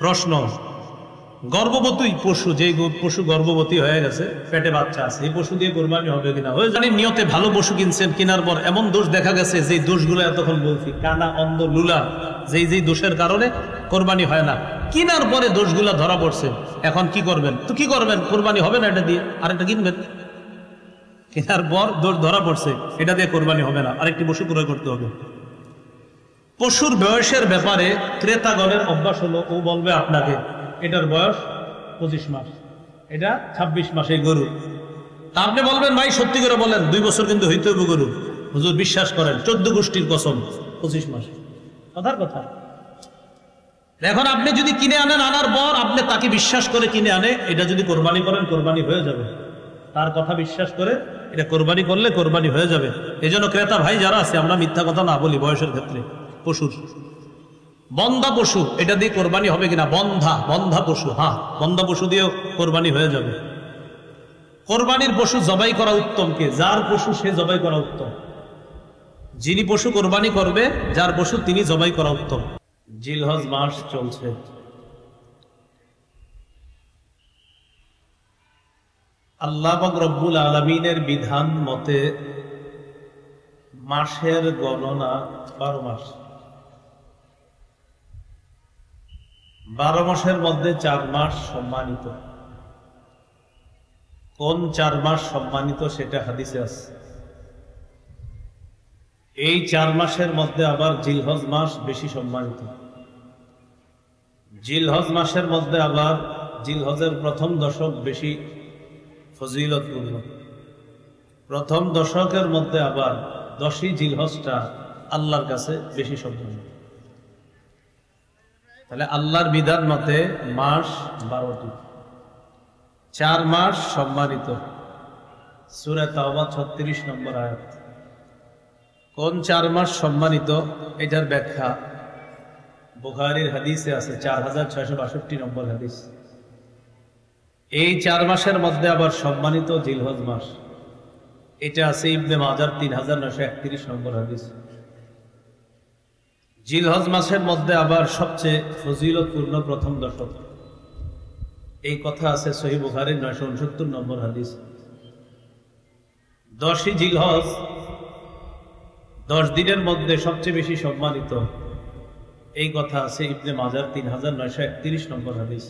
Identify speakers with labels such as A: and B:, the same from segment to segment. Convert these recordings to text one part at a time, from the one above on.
A: প্রশ্ন, গর্ভবতী পশু, যে পশু গর্ভবতী হয়ে গেছে, পেটে বাচ্চা আছে, এই পশু দিয়ে কোরবানি হবে কিনা? ওই জানি নিয়তে ভালো পশু কিনছেন, কেনার পর এমন দোষ দেখা গেছে, যে দোষগুলো এতক্ষণ বলছি, কানা, অন্ধ, লুলা, যেই দোষের কারণে কোরবানি হয় না, কিনার পরে দোষগুলা ধরা পড়ছে। এখন কি করবেন? তো কি করবেন? কোরবানি হবে না এটা দিয়ে, আরেকটা কিনবেন। কেনার পর দোষ ধরা পড়ছে, এটা দিয়ে কোরবানি হবে না, আরেকটি পশু ক্রয় করতে হবে। পশুর বয়সের ব্যাপারে ক্রেতাগণের অভ্যাস হলো, ও বলবে আপনাকে এটার বয়স 25 মাস, এটা 26 মাস এই গরু। তা আপনি বলবেন, ভাই সত্যি করে বলেন 2 বছর কিন্তু হইতে হবে গরু। হুজুর বিশ্বাস করেন, 14 গোষ্ঠীর কসম, 25 মাস, কথার কথা। এখন আপনি যদি কিনে আনেন, আনার পর আপনি তাকে বিশ্বাস করে কিনে আনে, এটা যদি কোরবানি করেন, কোরবানি হয়ে যাবে। তার কথা বিশ্বাস করে এটা কোরবানি করলে কোরবানি হয়ে যাবে। এই জন্য ক্রেতা ভাই যারা আছে, আমরা মিথ্যা কথা না বলি বয়সের ক্ষেত্রে। পশুর বন্ধা পশু, এটা দিয়ে কোরবানি হবে কিনা? বন্ধা পশু, হ্যাঁ, বন্ধা পশু দিয়েও কোরবানি হয়ে যাবে। কোরবানির পশু জবাই করা উত্তম কে? যার পশু সে জবাই করা উত্তম। যিনি পশু কোরবানি করবে, যার পশু তিনি জবাই করা উত্তম। জিলহজ মাস চলছে, আল্লাহ পাক রব্বুল আলামিনের বিধান মতে মাসের গণনা 12 মাস। 12 মাসের মধ্যে 4 মাস সম্মানিত। কোন 4 মাস সম্মানিত সেটা হাদিসে আছে। এই 4 মাসের মধ্যে আবার জিলহজ মাস বেশি সম্মানিত। জিলহজ মাসের মধ্যে আবার জিলহজের প্রথম দশক বেশি ফজিলতপূর্ণ। প্রথম দশকের মধ্যে আবার 10ই জিলহজটা আল্লাহর কাছে বেশি সম্মানিত। তাহলে আল্লাহর বিধান মতে মাস 12টি, 4 মাস সম্মানিত। সূরা তাওবা 36 নম্বর আয়াত। কোন 4 মাস সম্মানিত এটার ব্যাখ্যা বুখারীর হাদিসে আছে, 4662 নম্বর হাদিস। এই 4 মাসের মধ্যে আবার সম্মানিত জিলহজ মাস, এটা আছে ইবনে মাজার 3931 নম্বর হাদিস। জিলহজ মাসের মধ্যে আবার সবচেয়ে ফজিলতপূর্ণ প্রথম দশক, এই কথা আছে সহিহ বুখারীর 969 নম্বর হাদিস। 10ই জিলহজ 10 দিনের মধ্যে সবচেয়ে বেশি সম্মানিত, এই কথা আছে ইবনে মাজার 3931 নম্বর হাদিস।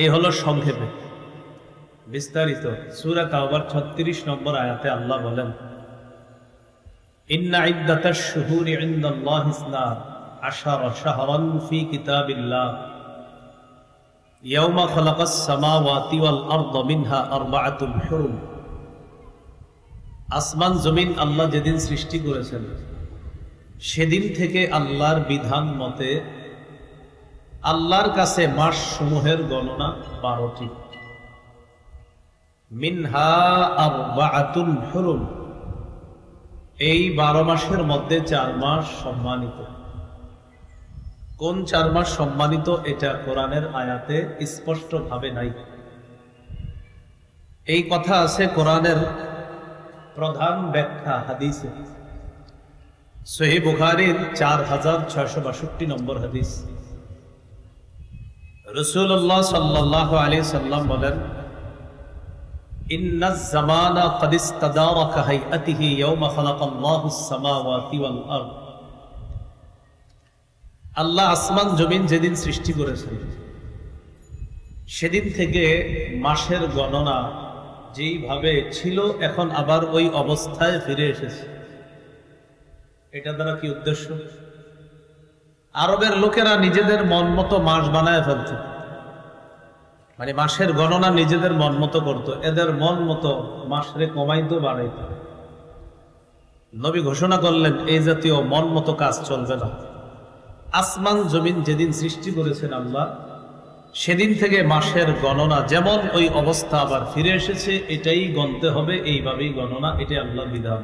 A: এই হলো সংক্ষেপে। বিস্তারিত সূরা তাওবার 36 নম্বর আয়াতে আল্লাহ বলেন, ইন্না ইদ্দাতাশ শুহুরি ইনদাল্লাহি 12 শাহরান ফি কিতাবিল্লাহ ইয়াওমা খালাকাস সামাওয়াতি ওয়াল আরদা মিনহা আরবাআতুন হুরুম। আসমান জমিন আল্লাহ যেদিন সৃষ্টি করেছেন, সেদিন থেকে আল্লাহর বিধান মতে আল্লাহর কাছে মাস সমূহের গণনা 12টি। মিনহা আরবাআতুন হুরুম, এই 12 মাসের মধ্যে 4 মাস সম্মানিত। কোন 4 মাস সম্মানিত এটা কোরআনের আয়াতে স্পষ্ট ভাবে নাই। এই কথা আছে কোরআনের প্রধান ব্যাখ্যা হাদিসে, সহিহ বুখারীর 4662 নম্বর হাদিস। রাসূলুল্লাহ সাল্লাল্লাহু আলাইহি সাল্লাম বলেন, ইন্নাজ জামানা ক্বাদ ইস্তাদারা কাহাইআতিহি ইয়াওমা খালাকাল্লাহুস সামাওয়াতি ওয়াল আরদ। আল্লাহ আসমান জমিন যেদিন সৃষ্টি করেছেন, সেদিন থেকে মাসের গণনা যেইভাবে ছিল এখন আবার ওই অবস্থায় ফিরে এসেছে। এটা দ্বারা কি উদ্দেশ্য? আরবের লোকেরা নিজেদের মন মতো মাস বানায় ফেলত, মানে মাসের গণনা নিজেদের মন মতো করতো, এদের মন মতো মাসরে কমাইতো বাড়াইতো। নবী ঘোষণা করলেন, এই জাতীয় মন মতো কাজ চলবে না। আসমান জমিন যেদিন সৃষ্টি করেছেন আল্লাহ, সেদিন থেকে মাসের গণনা যেমন ওই অবস্থা আবার ফিরে এসেছে, এটাই গণতে হবে, এইভাবেই গণনা, এটাই আল্লাহর বিধান।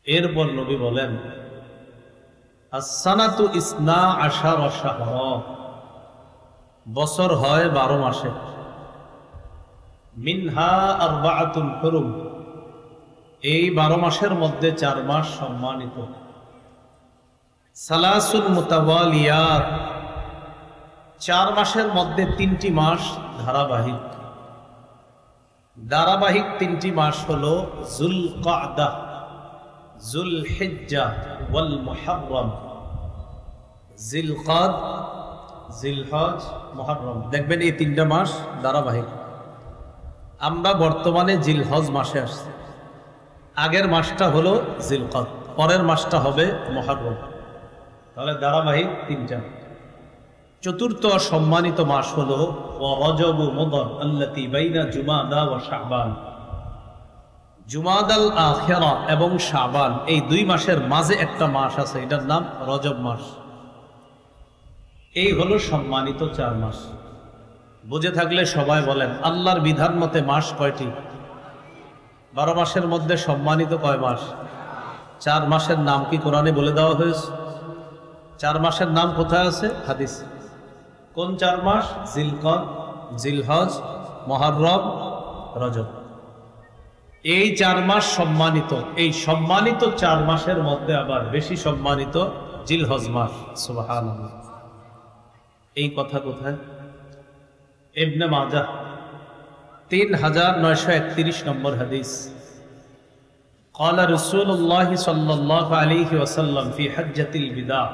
A: এরপর নবী বলেন, as-sanatu isna ashara shahra, বছর হয় 12 মাসে। মিনহা আরবাআতুন হুরুম, এই 12 মাসের মধ্যে 4 মাস সম্মানিত। সালাসুল মুতাওয়ালিয়াত, 4 মাসের মধ্যে 3টি মাস ধারাবাহিক। ধারাবাহিক 3টি মাস হলো যুলকাদা, যুলহিজ্জা ওয়াল মুহররম। জিলকাদ, জিলহজ, মুহররম, দেখবেন এই 3টা মাস ধারাবাহিক। আমরা বর্তমানে জিলহজ মাসে আসছি। আগের মাসটা হলো জিলকাদ, পরের মাসটা হবে মুহররম। তাহলে ধারাবাহিক 3টা। চতুর্থ সম্মানিত মাস হলো রজব মুদর আল্লাতী বাইনা জুমাদা ওয়া শাবান। জুমাদাল আখিরা এবং শাবান, এই 2 মাসের মাঝে একটা মাস আছে, এটার নাম রজব মাস। এই হলো সম্মানিত 4 মাস। বুঝে থাকলে সবাই বলেন, আল্লাহর বিধান মতে মাস কয়টি? 12 মাসের মধ্যে সম্মানিত কয় মাস? 4 মাসের নাম কি কোরআনে বলে দেওয়া হয়েছে? 4 মাসের নাম কোথায় আছে? হাদিস। কোন 4 মাস? জিলকদ, জিলহজ, মুহররম, রজব। এই 4 মাস সম্মানিত। এই সম্মানিত 4 মাসের মধ্যে আবার বেশি সম্মানিত জিলহজ মাস। সুবহানাল্লাহ। এই কথা কোথায়? ইবনে মাজাহ 3931 নম্বর হাদিস। قال رسول الله صلى الله عليه وسلم في حجة الوداع।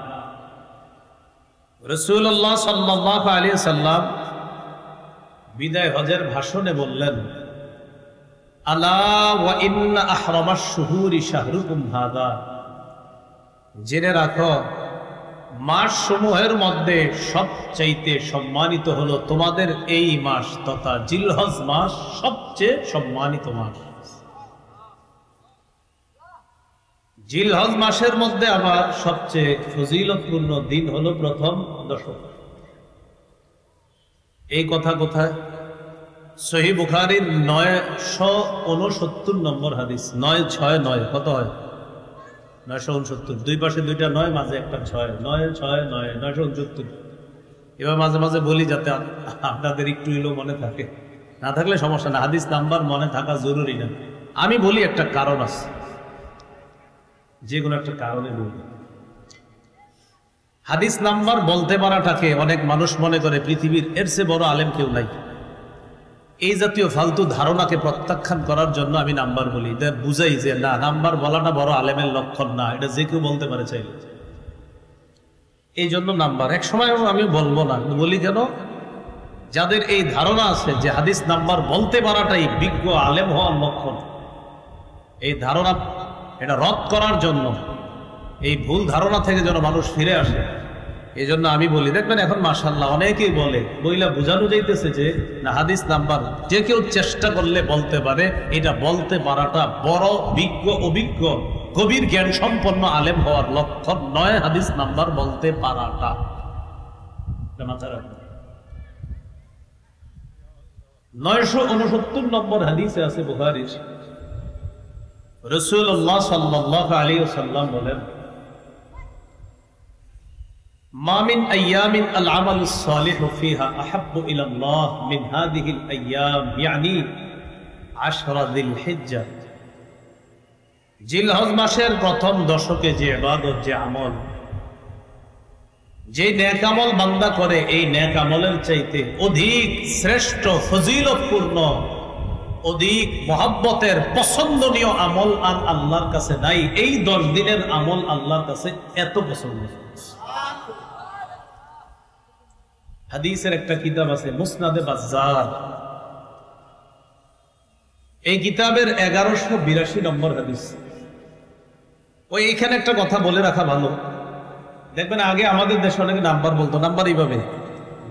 A: রাসূলুল্লাহ সাল্লাল্লাহু আলাইহি ওয়াসাল্লাম বিদায় হজের ভাষণে বললেন, আলা ওয়া ইন্না আহরামাশ শুহুরি শাহরুকুম হাদা। জেনে রাখো, মাস সমূহের মধ্যে সবচাইতে সম্মানিত হলো তোমাদের এই মাস তথা জিলহজ মাস, সবচেয়ে সম্মানিত মাস। জিলহজ মাসের মধ্যে আবার সবচেয়ে ফজিলতপূর্ণ দিন হলো প্রথম দশক। এই কথা কোথায়? সহিহ বুখারীর 969 নম্বর হাদিস। 969 কত হয়? 969। 2 পাশে 2টা 9, মাঝে একটা 6। 969 969। এবার মাঝে মাঝে বলি যাতে আপনাদের একটু হলেও মনে থাকে। না থাকলে সমস্যা না, হাদিস নাম্বার মনে থাকা জরুরি না। আমি বলি একটা কারণ আছে, যে কোনো একটা কারণে বলি। হাদিস নাম্বার বলতে পারাটাকে অনেক মানুষ মনে করে পৃথিবীর এর চেয়ে বড় আলেম কেউ নাই। এই জাতীয় ফালতু ধারণাকে প্রত্যাখ্যান করার জন্য আমি নাম্বার বলি। এটা বুঝাই যে না, নাম্বার বলাটা বড় আলেমের লক্ষণ না, এটা যে কেউ বলতে পারে চাইলে। এই জন্য নাম্বার এক সময় আমি বলবো না, বলি কেন? যাদের এই ধারণা আছে যে হাদিস নাম্বার বলতে পারাটাই বিজ্ঞ আলেম হওয়ার লক্ষণ, এই ধারণা এটা রদ করার জন্য, এই ভুল ধারণা থেকে যেন মানুষ ফিরে আসে, এই জন্য আমি বলি। দেখবেন এখন মাশাআল্লাহ অনেকেই বলে, বইলা বোঝানো যাইতেছে যে না, হাদিস নাম্বার যে কেউ চেষ্টা করলে বলতে পারে। এটা বলতে পারাটা বড় বিজ্ঞ, অভিজ্ঞ, গভীর জ্ঞান সম্পন্ন আলেম হওয়ার লক্ষণ নয় হাদিস নাম্বার বলতে পারাটা। 969 নম্বর হাদিসে আছে বুখারীর। রাসূলুল্লাহ সাল্লাল্লাহু আলাইহি ওয়াসাল্লাম বলেন, মা মিন আইয়ামিন আল আমালুস সালিহু ফিহা আহাব্বু ইলাল্লাহ মিন হাযিহিল আইয়াম, ইয়ানি 10 যিলহিজ্জা। জিলহজ মাসের প্রথম দশকে যে ইবাদত, যে আমল, যে নেক আমল বান্দা করে, এই নেক আমলের চাইতে অধিক শ্রেষ্ঠ, ফজিলতপূর্ণ, অধিক মহব্বতের, পছন্দনীয় আমল আর আল্লাহর কাছে নাই। এই 10 দিনের আমল আল্লাহর কাছে এত পছন্দ। হাদিসের একটা কিতাব আছে মুসনাদে বাজ্জার। এই কিতাবের 1182 নম্বর হাদিস। ওই এখানে একটা কথা বলে রাখা ভালো। দেখবেন আগে আমাদের দেশে অনেকে নাম্বার বলতো, নাম্বার এইভাবে,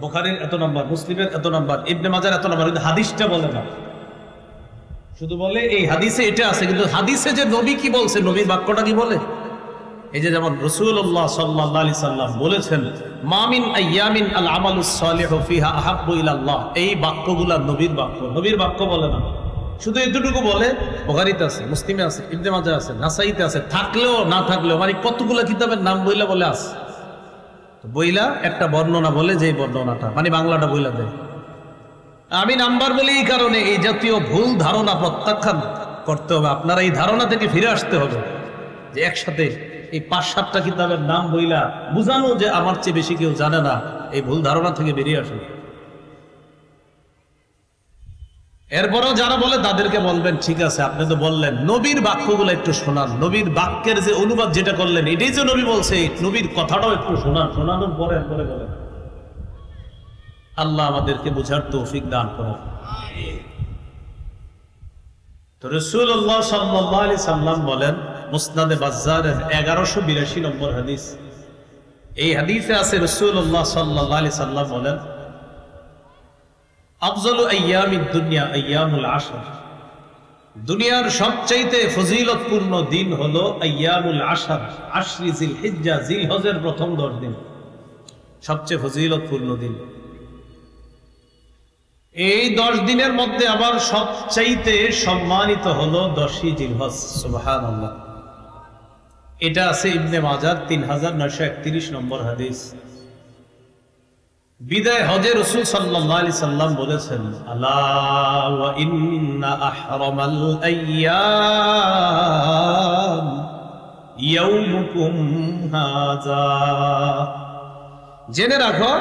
A: বুখারীর এত নাম্বার, মুসলিমের এত নাম্বার, ইবনে মাজার এত নাম্বার, কিন্তু হাদিসটা বলে না। শুধু বলে এই হাদিসে এটা আছে, কিন্তু হাদিসে যে নবী কি বলছে, নবীর বাক্যটা কি বলে। এই যে যেমন রাসূলুল্লাহ সাল্লাল্লাহু আলাইহি সাল্লাম বলেছেন, মা মিন আইয়ামিন আল আমালুস সালিহু ফিহা আহাব্বু ইলাল্লাহ, এই বাক্যগুলা নবীর বাক্য, নবীর বাক্য বলে না। শুধু এতটুকু বলে, বুখারীতে আছে, মুসলিমে আছে, ইবনে মাজাহ আছে, নাসাইতে আছে, থাকলেও না থাকলেও, মানে কতগুলো কিতাবের নাম বইলা বলে আছে। তো বইলা একটা বর্ণনা বলে, যে বর্ণনাটা মানে বাংলাটা বইলা দেয়। আমি নাম্বার বলি এই কারণে, এই জাতীয় ভুল ধারণা প্রত্যাখ্যান করতে হবে। আপনারা এই ধারণা থেকে ফিরে আসতে হবে যে একসাথে এই 5-7টা কিতাবের নাম বইলা বুঝানো যে আমার চেয়ে বেশি কেউ জানে না, এই ভুল ধারণা থেকে বেরিয়ে আসুন। এরপরও যারা বলে তাদেরকে বলবেন, ঠিক আছে আপনি তো বললেন, নবীর বাক্যগুলো একটু শোনান, নবীর বাক্যের যে অনুবাদ যেটা করলেন এটাই যে নবী বলছে, নবীর কথাটাও একটু শোনান, শোনানোর পরে এরপরে বলেন। আল্লাহ আমাদেরকে বুঝার তৌফিক দান করেন। তো রাসূলুল্লাহ সাল্লাল্লাহু আলাইহি সাল্লাম বলেন, মুসনাদে বাজ্জারের 1182 নম্বর হাদিস, এই হাদিসে আছে রাসূলুল্লাহ সাল্লাল্লাহু আলাইহি সাল্লাম বলেন, আফজালু আইয়ামিদ দুনিয়া আইয়ামুল আশর, দুনিয়ার সবচাইতে ফজিলতপূর্ণ দিন হলো আইয়ামুল আশর, আশরি জিলহিজ্জা, জিলহজের প্রথম 10 দিন সবচেয়ে ফজিলতপূর্ণ দিন। এই 10 দিনের মধ্যে আবার সবচাইতে সম্মানিত হলো 10ই জিলহজ। সুবহানাল্লাহ। এটা আছে ইবনে মাজাহ 3931 নম্বর হাদিস। বিদায় হজে রাসূল সাল্লাল্লাহু আলাইহি সাল্লাম বলেছেন, আলা ওয়া ইন্না আহরামাল আইয়াম ইয়াউমুকুম হাযা, জেনে রাখো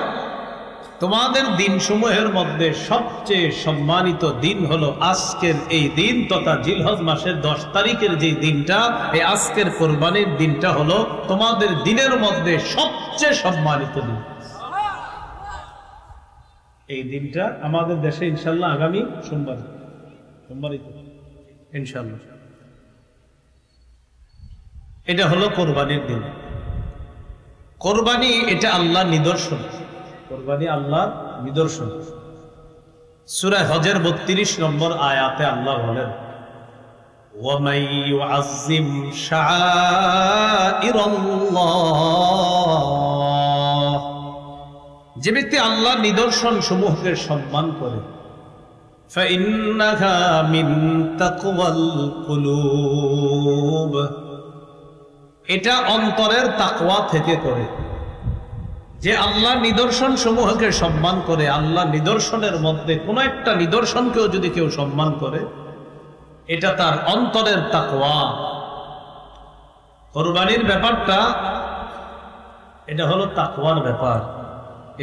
A: তোমাদের দিনসমূহের মধ্যে সবচেয়ে সম্মানিত দিন হলো আজকের এই দিন, তথা জিলহজ মাসের 10 তারিখের যে দিনটা, এই আজকের কোরবানির দিনটা হলো তোমাদের দিনের মধ্যে সবচেয়ে সম্মানিত দিন। এই দিনটা আমাদের দেশে ইনশাল্লাহ আগামী সোমবারই ইনশাল্লাহ, এটা হলো কোরবানির দিন। কোরবানি এটা আল্লাহর নিদর্শন, কোরবানি আল্লাহর নিদর্শন। সূরা হজের 32 নম্বর আয়াতে আল্লাহ বলেন, ওয়ামাই ইউআযযিম শাআইরাল্লাহ, যে ব্যক্তি আল্লাহর নিদর্শন সমূহকে সম্মান করে, ফাইন্নাহা মিন তাকওয়াল কুলুব, এটা অন্তরের তাকওয়া থেকে করে। যে আল্লাহ নিদর্শন সমূহকে সম্মান করে, আল্লাহ নিদর্শনের মধ্যে কোনো একটা নিদর্শনকেও যদি কেউ সম্মান করে, এটা তার অন্তরের তাকওয়া। কুরবানির ব্যাপারটা এটা হলো তাকওয়ার ব্যাপার।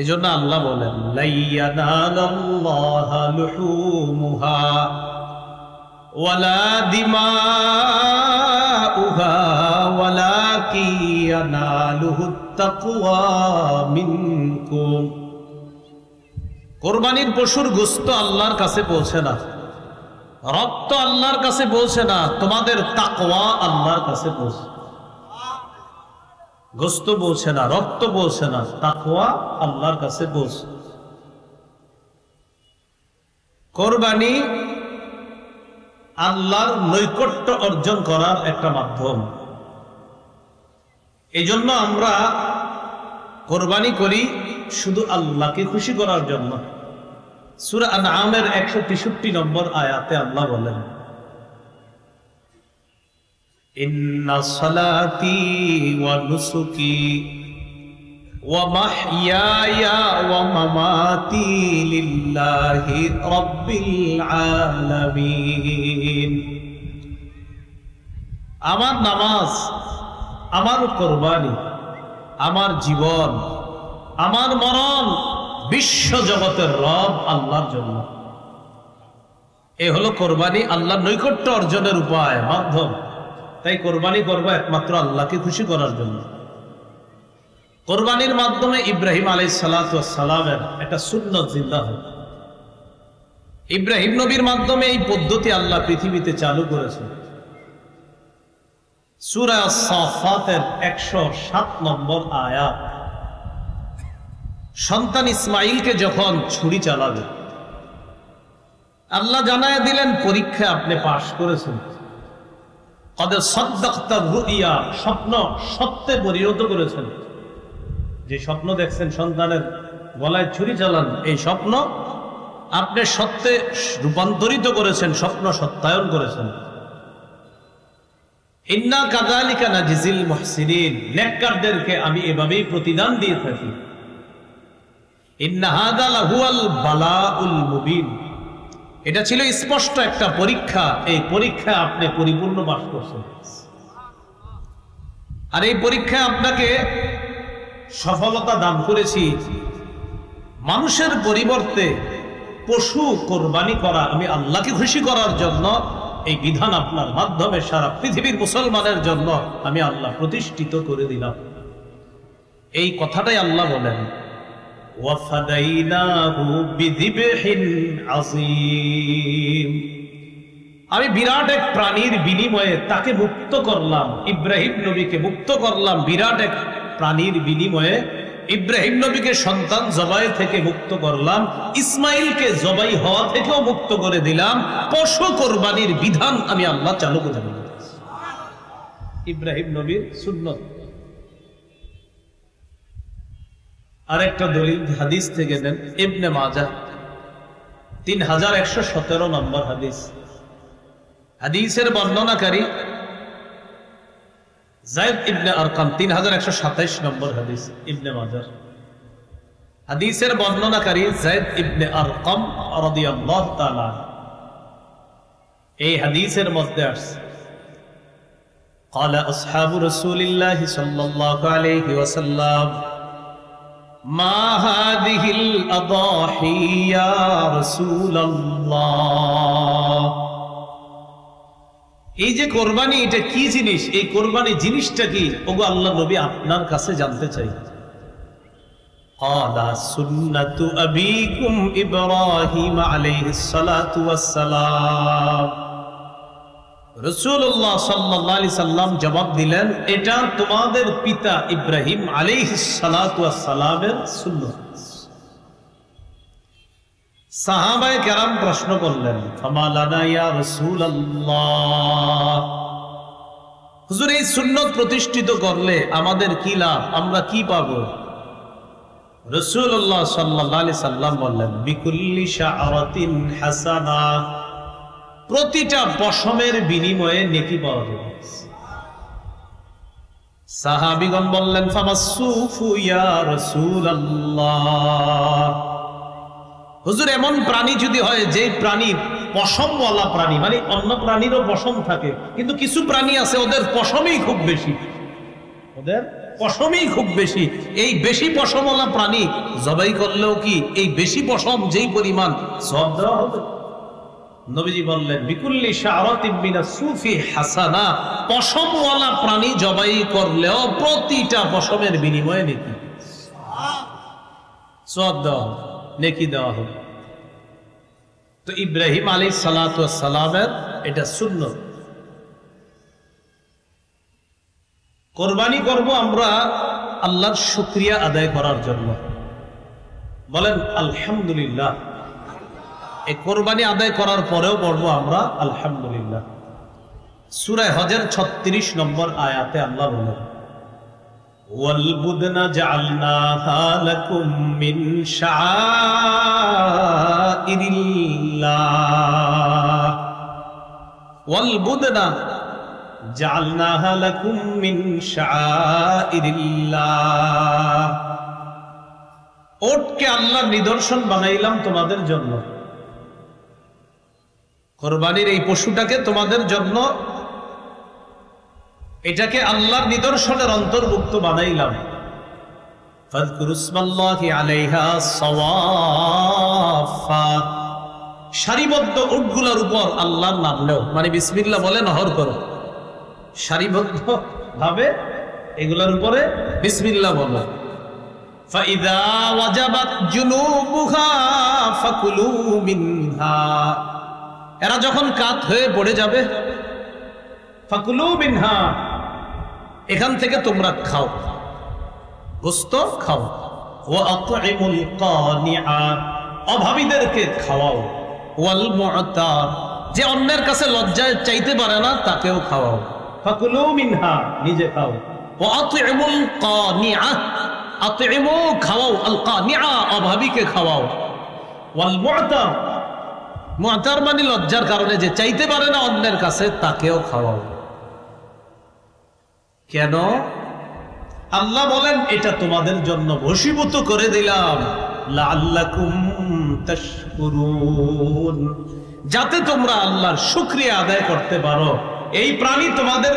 A: এজন্য আল্লাহ বলেন, লা ইয়ানালাল্লাহা লুহুমুহা ওয়ালা দিমাউহা ওয়ালাকিন ইয়ানালুহুত তাকওয়া মিনকুম, কুরবানির পশুর গোশত আল্লাহর কাছে পৌঁছে না, রক্ত আল্লাহর কাছে পৌঁছে না, তোমাদের তাকওয়া আল্লাহর কাছে পৌঁছে। গোশত পৌঁছে না, রক্ত পৌঁছে না, তাকওয়া আল্লাহর কাছে পৌঁছে। কোরবানি আল্লাহর নৈকট্য অর্জন করার একটা মাধ্যম। এই জন্য আমরা কোরবানি করি শুধু আল্লাহকে খুশি করার জন্য। সূরা আনআমের 163 নম্বর আয়াতে আল্লাহ বলেন, ইন্না সালাতি ওয়া নুসুকি ওয়া মাহইয়ায়া ওয়া মামাতি লিল্লাহি রাব্বিল আলামিন, আমার নামাজ, আমার কোরবানি, আমার জীবন, আমার মরণ বিশ্ব জগতের রব আল্লাহর জন্য। এ হলো কোরবানি আল্লাহর নৈকট্য অর্জনের উপায়, মাধ্যম। তাই কোরবানি করবো একমাত্র আল্লাহকে খুশি করার জন্য। কোরবানির মাধ্যমে ইব্রাহিম আলাইহিস সালাতু ওয়াস সালামের একটা সুন্নাত জিন্দা হয়। ইব্রাহিম নবীর মাধ্যমে এই পদ্ধতি আল্লাহ পৃথিবীতে চালু করেছেন। সূরা আস-সাফফাতের 107 নম্বর আয়াত, সন্তান ইসমাইলকে যখন ছুরি চালাবে, আল্লাহ জানায় দিলেন পরীক্ষা আপনি পাশ করেছেন। কদ সাদ্দাকতা রুইয়া, স্বপ্ন সত্যে পরিণত করেছেন। যে স্বপ্ন দেখছেন সন্তানের গলায় ছুরি চালান, এই স্বপ্ন আপনি সত্যে রূপান্তরিত করেছেন, স্বপ্ন সত্যায়ন করেছেন। ইন্না কাযালিকা নাজিজিল মুহসিনিন, নেককারদেরকে আমি এভাবেই প্রতিদান দিয়ে থাকি। ইন্না হাযা লাহুয়াল বালাউল মুবিন, এটা ছিল স্পষ্ট একটা পরীক্ষা। এই পরীক্ষা আপনি পরিপূর্ণ পাস করছেন। আর এই পরীক্ষায় আপনাকে সফলতা দান করেছি, মানুষের পরিবর্তে পশু কোরবানি করা আমি আল্লাহকে খুশি করার জন্য এই বিধান আপনার মাধ্যমে সারা পৃথিবীর মুসলমানের জন্য আমি আল্লাহ প্রতিষ্ঠিত করে দিলাম। এই কথাটাই আল্লাহ বলেন, ওয়াফাদাইনাহু বিযিবহিন আযীম। আমি বিরাট এক প্রাণীর বিনিময়ে তাকে মুক্ত করলাম, ইব্রাহিম নবীকে মুক্ত করলাম। বিরাট এক প্রাণীর বিনিময়ে ইব্রাহিম নবীকে সন্তান জবাই থেকে মুক্ত করলাম, ইসমাইলকে জবাই হওয়া থেকেও মুক্ত করে দিলাম। পশু কোরবানির বিধান আমি আল্লাহ চালু করে দিলাম। ইব্রাহিম নবীর সুন্নত। আরেকটা দলিল হাদিস থেকে নেন, ইবনে মাজাহ 3117 নম্বর হাদিস। হাদিসের বর্ণনাকারী যায়েদ ইবনে আরকাম 3127 নম্বর হাদিস, ইবনে মাজাহ। হাদিসের বর্ণনাকারী যায়েদ ইবনে আরকাম রাদিয়াল্লাহু তাআলা। এই হাদিসের মধ্যে আসছে, قال اصحاب رسول الله صلى الله عليه وسلم ما هذه الاضاحي يا رسول الله। এই যে কোরবানি, এটা কি জিনিস? এই কোরবানি জিনিসটা কি? ওগো আল্লাহ নবী, আপনার কাছে জানতে চাই। قال سنة أبيكم إبراهيم عليه الصلاة والسلام। রাসূলুল্লাহ সাল্লাল্লাহু আলাইহি সাল্লাম জবাব দিলেন, এটা তোমাদের পিতা ইব্রাহিম আলাইহিস সালাতু ওয়াস সালামের সুন্নাত। সাহাবায়ে কেরাম প্রশ্ন করলেন, ফামা লানা ইয়া রাসূলুল্লাহ, হুজুর এই সুন্নাত প্রতিষ্ঠিত করলে আমাদের কি লাভ, আমরা কি পাবো? রাসূলুল্লাহ সাল্লাল্লাহু আলাইহি সাল্লাম বললেন, বিকুল্লি শাআরাতিন হাসানা, প্রতিটা পশমের বিনিময়ে নেকি পাওয়া যাবে। সাহাবীগণ বললেন, ফামাসসুফু ইয়া রাসূলুল্লাহ, হুজুর এমন প্রাণী যদি হয় যে প্রাণী পশমওয়ালা প্রাণী, মানে অন্য প্রাণীরও পশম থাকে, কিন্তু কিছু প্রাণী আছে ওদের পশমই খুব বেশি, ওদের পশমই খুব বেশি। এই বেশি পশমওয়ালা প্রাণী জবাই করলেও কি এই বেশি পশম যেই পরিমাণ সওয়াব দেওয়া হবে? নবীজি বললেন, বিকুল্লি শাআরাতিন মিনাস সুফি হাসানা, পশমওয়ালা প্রাণী জবাই করলেও প্রতিটা পশমের বিনিময়ে নেকি, সওয়াব দেওয়া হবে, নেকি দেওয়া হবে। তো ইব্রাহিম আলাইহিস সালাতু ওয়াস সালামের এটা সুন্নাত। কোরবানি করব আমরা আল্লাহর শুকরিয়া আদায় করার জন্য। বলেন আলহামদুলিল্লাহ। এই কোরবানি আদায় করার পরেও পড়বো আমরা আলহামদুলিল্লাহ। সূরা হজের 36 নম্বর আয়াতে আল্লাহ বলেন, ওয়াল বুদনা জাআলনাহা লাকুম মিন শাআইরিল্লাহ, ওয়াল বুদনা জাআলনাহা লাকুম মিন শাআইরিল্লাহ, ওটকে আল্লাহর নিদর্শন বানাইলাম তোমাদের জন্য। কোরবানির এই পশুটাকে তোমাদের জন্য, এটাকে আল্লাহর নিদর্শনের অন্তর্ভুক্ত বানাইলাম। ফাযকুরুসমাল্লাহি আলাইহা সাওয়াফা, সারিবদ্ধ উটগুলোর উপর আল্লাহর নাম নাও, মানে বিসমিল্লাহ বলে নহর করো। সারিবদ্ধ ভাবে এগুলোর উপরে বিসমিল্লাহ বলো। ফাইযা ওয়াজাবাত জুনুবুহা ফাকুলু মিনহা, এরা যখন কাত হয়ে পড়ে যাবে, ফাকুলু মিনহা, এখান থেকে তোমরা খাও, গোশত খাও। ওয়া আতইমুল কানিআ, অভাবীদেরকে খাওয়াও। ওয়াল মুআতার, যে অন্যের কাছে লজ্জায় চাইতে পারে না তাকেও খাওয়াও। ফাকুলু মিনহা, নিজে খাও। ওয়া আতইমুল কানিআ, আতইমু খাওয়াও, আল কানিআ অভাবীকে খাওয়াও। ওয়াল মুআতার, মুআতার মানে লজ্জার কারণে যে চাইতে পারে না অন্যের কাছে তাকেও খাওয়াও। কেন? আল্লাহ বলেন এটা তোমাদের জন্য বশীভূত করে দিলাম, লাআল্লাকুম তাশকুরুন, যাতে তোমরা আল্লাহর শুকরিয়া আদায় করতে পারো। এই প্রাণী তোমাদের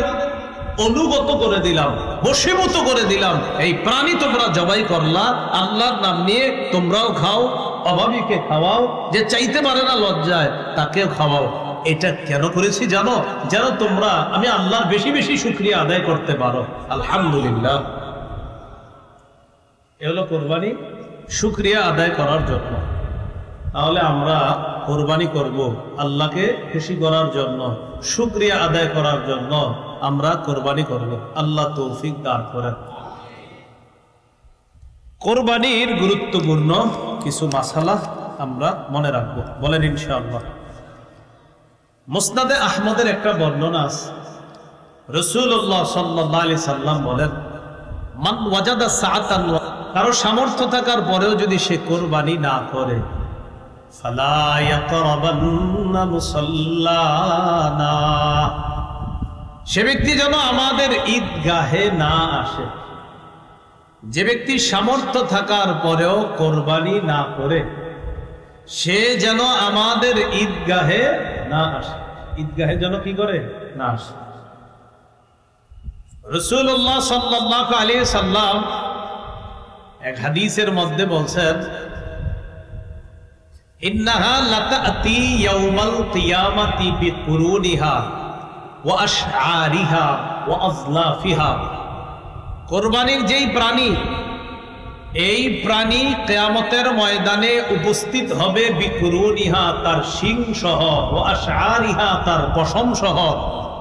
A: অনুগত করে দিলাম, বশীভূত করে দিলাম। এই প্রাণী তোমরা জবাই করলা, আল্লাহর নাম নিয়ে তোমরাও খাও, অভাবীকে খাওয়াও, যে চাইতে পারে না লজ্জায় তাকেও খাওয়াও। এটা কেন করেছি জানো? যেন তোমরা আমি আল্লাহর বেশি বেশি শুকরিয়া আদায় করতে পারো। আলহামদুলিল্লাহ, এ হলো কোরবানি, শুকরিয়া আদায় করার জন্য। তাহলে আমরা কোরবানি করব আল্লাহকে খুশি করার জন্য, শুকরিয়া আদায় করার জন্য আমরা কোরবানি করব। আল্লাহ তৌফিক দান করেন। কোরবানির গুরুত্বপূর্ণ কিছু মাসালা আমরা মনে রাখবো, বলেন ইনশাআল্লাহ। মুসনাদে আহমদের একটা বর্ণনা আছে, রাসূলুল্লাহ সাল্লাল্লাহু আলাইহি সাল্লাম বলেন, মান ওয়াজাদা সাআতান, কারো সামর্থ্য থাকার পরেও যদি সে কোরবানি না করে, ফালা ইয়াকরাবান্না মুসাল্লানা, সে ব্যক্তি যেন আমাদের ঈদগাহে না আসে। যে ব্যক্তি সামর্থ্য থাকার পরেও কোরবানি না করে, সে যেন আমাদের ঈদগাহে না আসে। ঈদগাহে যেন কি করে? না আসে। রাসূলুল্লাহ সাল্লাল্লাহু আলাইহি সাল্লাম এক হাদিসের মধ্যে বলছেন, ইন্নাহা লাতাতি ইয়াউমাল কিয়ামাতি বিকুরুনিহা ওয়া আশআরিহা ওয়া আযলাফিহা, কোরবানির যেই প্রাণী, এই প্রাণী কিয়ামতের ময়দানে উপস্থিত হবে, বিকুরুনিহা, তার শিং সহ, ওয়া আশআরিহা, তার পশম সহ,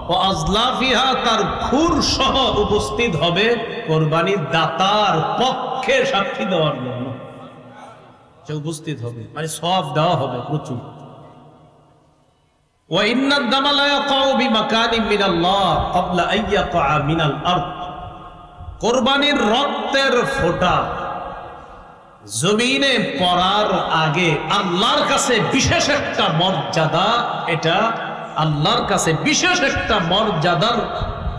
A: ওয়া আযলাফিহা, তার খুর সহ উপস্থিত হবে কোরবানির দাতার পক্ষে সাক্ষী দেওয়ার জন্য। সে উপস্থিত হবে, মানে সওয়াব দেওয়া হবে প্রচুর। ওয়া ইন্নাদ দামা লা ইয়াকাউ বিমাকানিন মিনাল্লাহ ক্বাবলা আন ইয়াকা মিনাল আরদ, কোরবানির রক্তের ফোঁটা জমিনে পড়ার আগে আল্লাহর কাছে বিশেষ একটা মর্যাদা, এটা আল্লাহর কাছে বিশেষ একটা মর্যাদার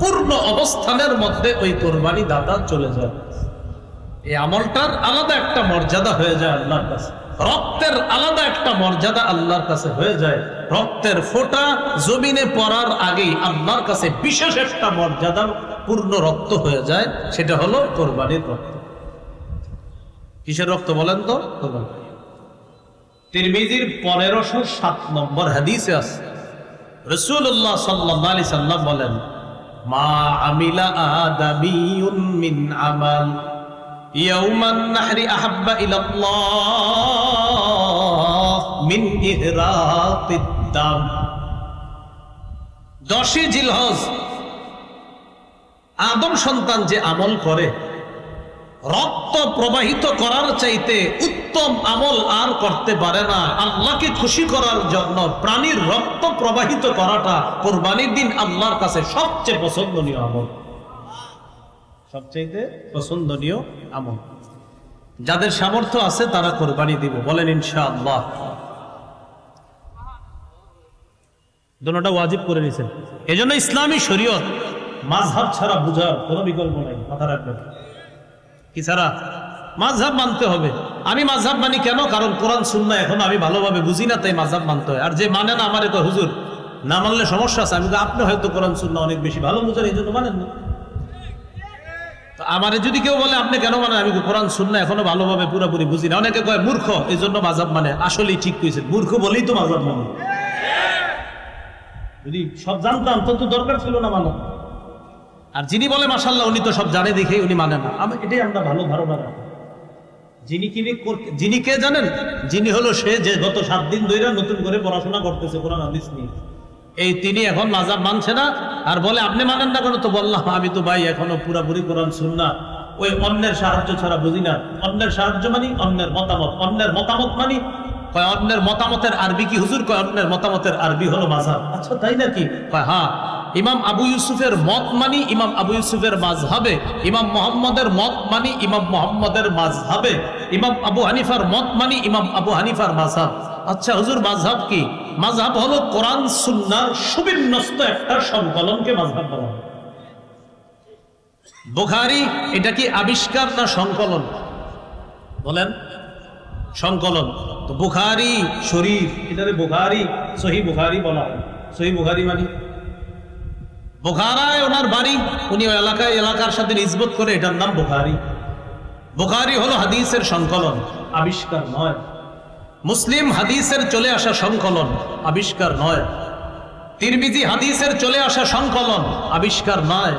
A: পূর্ণ অবস্থানের মধ্যে ওই কোরবানি দাতা চলে যায়। এই আমলটার আলাদা একটা মর্যাদা হয়ে যায় আল্লাহর কাছে, রক্তের আলাদা একটা মর্যাদা আল্লাহর কাছে হয়ে যায়। রক্তের ফোঁটা জমিনে পড়ার আগেই আল্লাহর কাছে বিশেষ একটা মর্যাদা পূর্ণ রক্ত হয়ে যায়, সেটা হলো কোরবানির রক্ত। কিসের রক্ত বলেন তো? তিরমিজির 1507 নম্বর হাদিসে আছে, রাসূলুল্লাহ সাল্লাল্লাহু আলাইহি সাল্লাম বলেন, মা আমিলা আদামিয়ুন মিন আমাল ইয়াউমান নাহরি আহাব্বা ইলাল্লাহ মিন ইহরাকিদ দাম। 10 জিলহজ আদম সন্তান যে আমল করে, রক্ত প্রবাহিত করার চাইতে উত্তম আমল আর করতে পারে না। আল্লাহকে খুশি করার জন্য প্রাণীর রক্ত প্রবাহিত করাটা কোরবানির দিন আল্লাহর কাছে সবচেয়ে পছন্দনীয় আমল, সবচেয়ে পছন্দনীয় আমল। যাদের সামর্থ্য আছে তারা কোরবানি দিব, বলেন ইনশাআল্লাহ। দুটোটা ওয়াজিব করে নিয়েছেন। এজন্য ইসলামী শরীয়ত মাযহাব ছাড়া বুঝার কোনো বিকল্প নাই, মাথা রাখবেন। কি ছাড়া? মাযহাব মানতে হবে। আমি মাযহাব মানি কেন? কারণ কোরআন সুন্নাহ এখন আমি ভালোভাবে বুঝি না, তাই মাযহাব মানতে হয়। আর যে মানে না, আমারে কয় হুজুর না মানলে সমস্যা আছে। আমি আপনি হয়তো কোরআন সুন্নাহ অনেক বেশি ভালো বুঝেন, এই জন্য মানেন না। তো আমারে যদি কেউ বলে আপনি কেন মানেন, আমি কোরআন সুন্নাহ এখনো ভালোভাবে পুরোপুরি বুঝি না। অনেকে কয় মূর্খ, এই জন্য মাযহাব মানে। আসলেই ঠিক কইছেন, মূর্খ বলেই তো মাযহাব মানে। যদি সব জানতাম তো দরকার ছিল না মানো। আর যিনি বলে মাশাআল্লাহ উনি তো সব জানে দেখেই উনি মানে না, এটাই আমরা ভালো ধারণা রাখি। যিনি কে জানেন? যিনি হলো সে যে গত 7 দিন ধরে নতুন করে পড়াশোনা করতেছে কোরআন হাদিস নিয়ে, এই তিনি এখন মাযহাব মানছে না আর বলে আপনি মানেন না কেন? তো বললাম আমি তো ভাই এখনো পুরাপুরি কোরআন সুন্নাহ ওই অন্যের সাহায্য ছাড়া বুঝি না। অন্যের সাহায্য মানি অন্যের মতামত, অন্যের মতামত মানি। কয় অন্যের মতামতের আরবি কি হুজুর? কয় অন্যের মতামতের আরবি হলো মাযহাব। আচ্ছা তাই নাকি? কয় হ্যাঁ। ইমাম আবু ইউসুফের মত মানি ইমাম আবু ইউসুফের মাযহাবে, ইমাম মুহাম্মদের মত মানি ইমাম মুহাম্মদের মাযহাবে, ইমাম আবু হানিফার মত মানি ইমাম আবু হানিফার মাযহাব। আচ্ছা হুজুর মাযহাব কি? মাযহাব হলো কোরআন সুন্নাহর সুবিন্যস্ত একটা সংকলনকে মাযহাব বলা হয়। বুখারী এটা কি আবিষ্কার না সংকলন? বলেন। সংকলন। তো বুখারী শরীফ, এটারে বুখারী সহিহ বুখারী বলা হয়। সহিহ বুখারী মানে বুখারায় ওনার বাড়ি, উনি ওই এলাকার সাথে নিসবত করে এটার নাম বুখারী। বুখারী হলো হাদিসের সংকলন, আবিষ্কার নয়। মুসলিম হাদিসের চলে আসা সংকলন, আবিষ্কার নয়। তিরমিজি হাদিসের চলে আসা সংকলন, আবিষ্কার নয়।